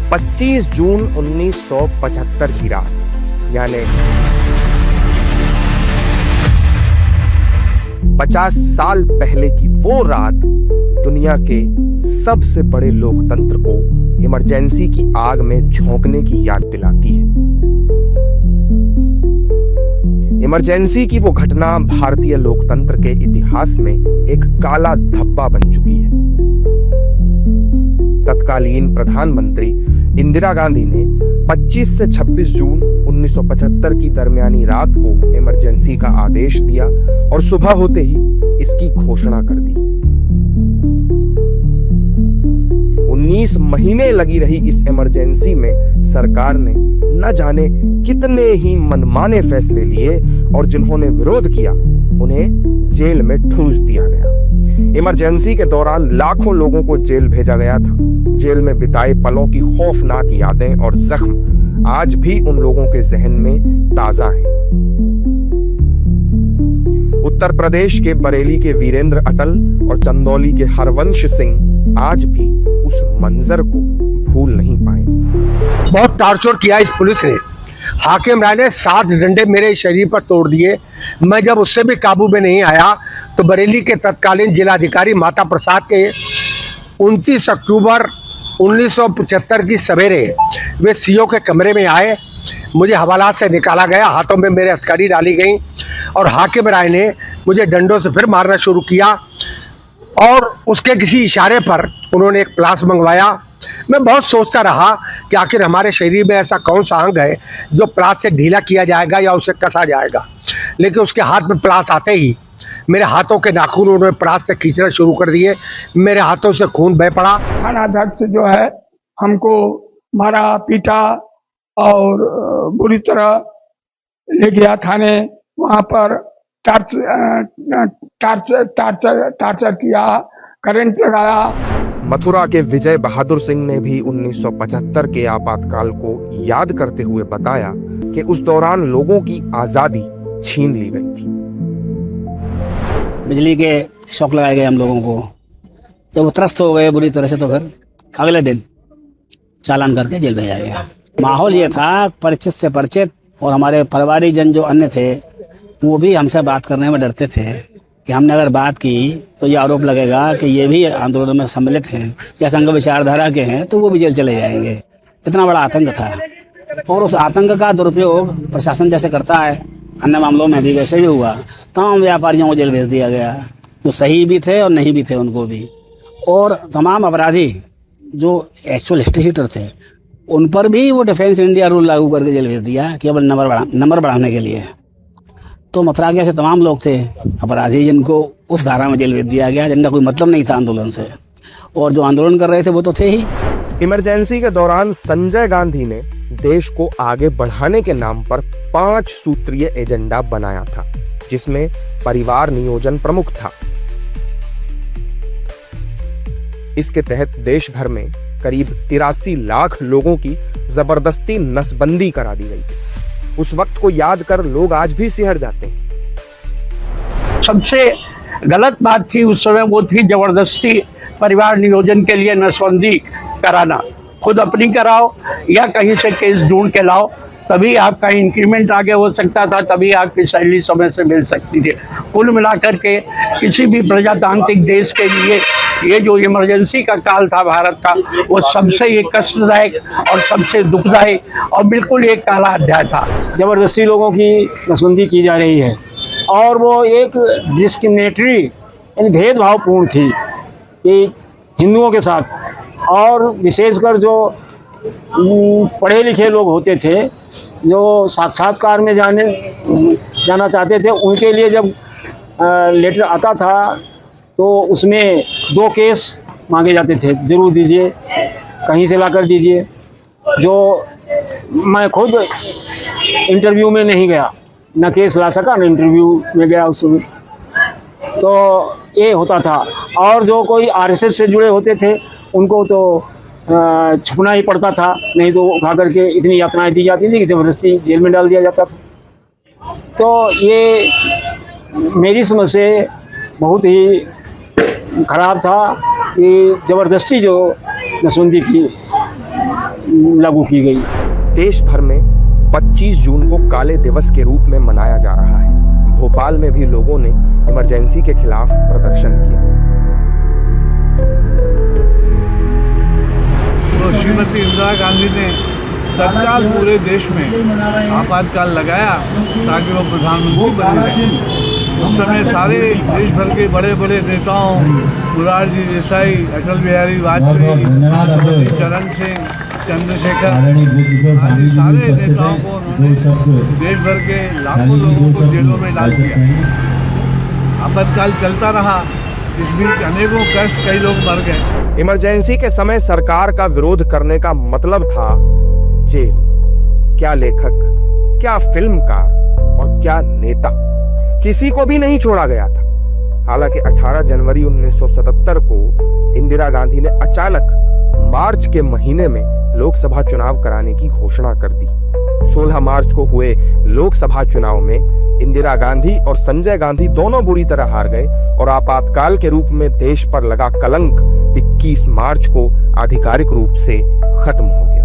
25 जून 1975 की रात, यानी 50 साल पहले की वो रात दुनिया के सबसे बड़े लोकतंत्र को इमरजेंसी की आग में झोंकने की याद दिलाती है। इमरजेंसी की वो घटना भारतीय लोकतंत्र के इतिहास में एक काला धब्बा बन चुकी है। तत्कालीन प्रधानमंत्री इंदिरा गांधी ने 25 से 26 जून 1975 की दरमियानी रात को इमरजेंसी का आदेश दिया और सुबह होते ही इसकी घोषणा कर दी। 19 महीने लगी रही इस इमरजेंसी में सरकार ने न जाने कितने ही मनमाने फैसले लिए और जिन्होंने विरोध किया उन्हें जेल में ठूंस दिया गया। इमरजेंसी के दौरान लाखों लोगों को जेल भेजा गया था। जेल में बिताए पलों की खौफनाक यादें और जख्म आज भी उन लोगों के जहन में ताजा हैं। उत्तर प्रदेश के बरेली के वीरेंद्र अटल और चंदौली के हरवंश सिंह आज भी उस मंजर को भूल नहीं पाए। बहुत टार्चर किया इस पुलिस ने। हाकिम राय ने 7 डंडे मेरे शरीर पर तोड़ दिए। मैं जब उससे भी काबू में नहीं आया तो बरेली के तत्कालीन जिलाधिकारी माता प्रसाद के 29 अक्टूबर 1975 की सवेरे वे सीओ के कमरे में आए। मुझे हवालात से निकाला गया, हाथों में मेरे हथकड़ी डाली गई और हाकिम राय ने मुझे डंडों से फिर मारना शुरू किया और उसके किसी इशारे पर उन्होंने एक प्लास मंगवाया। मैं बहुत सोचता रहा कि आखिर हमारे शरीर में ऐसा कौन सा अंग है जो प्लास से ढीला किया जाएगा या उसे कसा जाएगा, लेकिन उसके हाथ में प्लास आते ही मेरे हाथों के नाखून उन्होंने प्लास से खींचना शुरू कर दिए। मेरे हाथों से खून बह पड़ा। थानाध्यक्ष जो है हमको मारा पीटा और बुरी तरह ले गया थाने। वहाँ पर टार्चर किया, करंट लगाया। मथुरा के विजय बहादुर सिंह ने भी 1975 के आपातकाल को याद करते हुए बताया कि उस दौरान लोगों की आजादी छीन ली गई थी। बिजली के शॉक लगाए गए हम लोगों को, जब वो त्रस्त हो गए बुरी तरह से तो फिर अगले दिन चालान करके जेल भेजा गया। माहौल ये था परिचित से परिचित, और हमारे पारिवारिक जन जो अन्य थे वो भी हमसे बात करने में डरते थे कि हमने अगर बात की तो ये आरोप लगेगा कि ये भी आंदोलन में सम्मिलित हैं या संघ विचारधारा के हैं तो वो भी जेल चले जाएंगे। इतना बड़ा आतंक था और उस आतंक का दुरुपयोग प्रशासन जैसे करता है, अन्य मामलों में भी वैसे भी हुआ। तमाम व्यापारियों को जेल भेज दिया गया, जो सही भी थे और नहीं भी थे उनको भी, और तमाम अपराधी जो एक्चुअल हिस्ट्री शीटर थे उन पर भी वो डिफेंस इंडिया रूल लागू करके जेल भेज दिया केवल नंबर बढ़ाने के लिए। तो मथुरा के ऐसे तमाम लोग थे अपराधी जिनको उस धारा में जेल भेज दिया गया, जिनका कोई मतलब नहीं था आंदोलन से, और जो आंदोलन कर रहे थे वो तो थे ही। इमरजेंसी के दौरान संजय गांधी ने देश को आगे बढ़ाने के नाम पर 5 सूत्रीय एजेंडा बनाया था, जिसमें परिवार नियोजन प्रमुख था। इसके तहत देश भर में करीब 83 लाख लोगों की जबरदस्ती नसबंदी करा दी गई। उस वक्त को याद कर लोग आज भी सिहर जाते हैं। सबसे गलत बात थी उस समय वो थी जबरदस्ती परिवार नियोजन के लिए नसबंदी कराना। खुद अपनी कराओ या कहीं से केस ढूंढ के लाओ, तभी आपका इंक्रीमेंट आगे हो सकता था, तभी आपकी सैलरी समय से मिल सकती थी। कुल मिलाकर के किसी भी प्रजातांत्रिक देश के लिए ये जो इमरजेंसी का काल था भारत का, वो सबसे ये कष्टदायक और सबसे दुखदायक और बिल्कुल एक काला अध्याय था। जबरदस्ती लोगों की नसबंदी की जा रही है और वो एक डिस्क्रिमिनेटरी यानी भेदभावपूर्ण थी कि हिंदुओं के साथ, और विशेषकर जो पढ़े लिखे लोग होते थे जो साक्षात्कार में जाना चाहते थे, उनके लिए जब लेटर आता था तो उसमें 2 केस मांगे जाते थे, ज़रूर दीजिए, कहीं से ला कर दीजिए। जो मैं खुद इंटरव्यू में नहीं गया, न केस ला सका न इंटरव्यू में गया उस समय, तो ये होता था। और जो कोई आरएसएस से जुड़े होते थे उनको तो छुपना ही पड़ता था, नहीं तो उठा करके इतनी यातनाएं दी जाती थी कि ज़बरदस्ती जेल में डाल दिया जाता था। तो ये मेरी समझ से बहुत ही खराब था कि ज़बरदस्ती जो नसबंदी की लागू की गई। देश भर में 25 जून को काले दिवस के रूप में मनाया जा रहा है। भोपाल में भी लोगों ने इमरजेंसी के खिलाफ प्रदर्शन किया। तो श्रीमती इंदिरा गांधी ने तत्काल पूरे देश में आपातकाल लगाया ताकि वो प्रधानमंत्री बने रहे। उस समय सारे देश भर के बड़े बड़े नेताओं, मोरारजी देसाई, अटल बिहारी वाजपेयी, चरण सिंह, चंद्रशेखर आदि सारे नेताओं को उन्होंने देश भर के लाखों लोगों को जेलों में डाल दिया। आपातकाल चलता रहा, इस बीच अनेकों कष्ट, कई लोग मर गए। इमरजेंसी के समय सरकार का विरोध करने का मतलब था जेल। क्या लेखक, क्या फिल्मकार और क्या नेता, किसी को भी नहीं छोड़ा गया था। हालांकि 18 जनवरी 1977 को इंदिरा गांधी ने अचानक मार्च के महीने में लोकसभा चुनाव कराने की घोषणा कर दी। 16 मार्च को हुए लोकसभा चुनाव में इंदिरा गांधी और संजय गांधी दोनों बुरी तरह हार गए और आपातकाल के रूप में देश पर लगा कलंक 21 मार्च को आधिकारिक रूप से खत्म हो गया।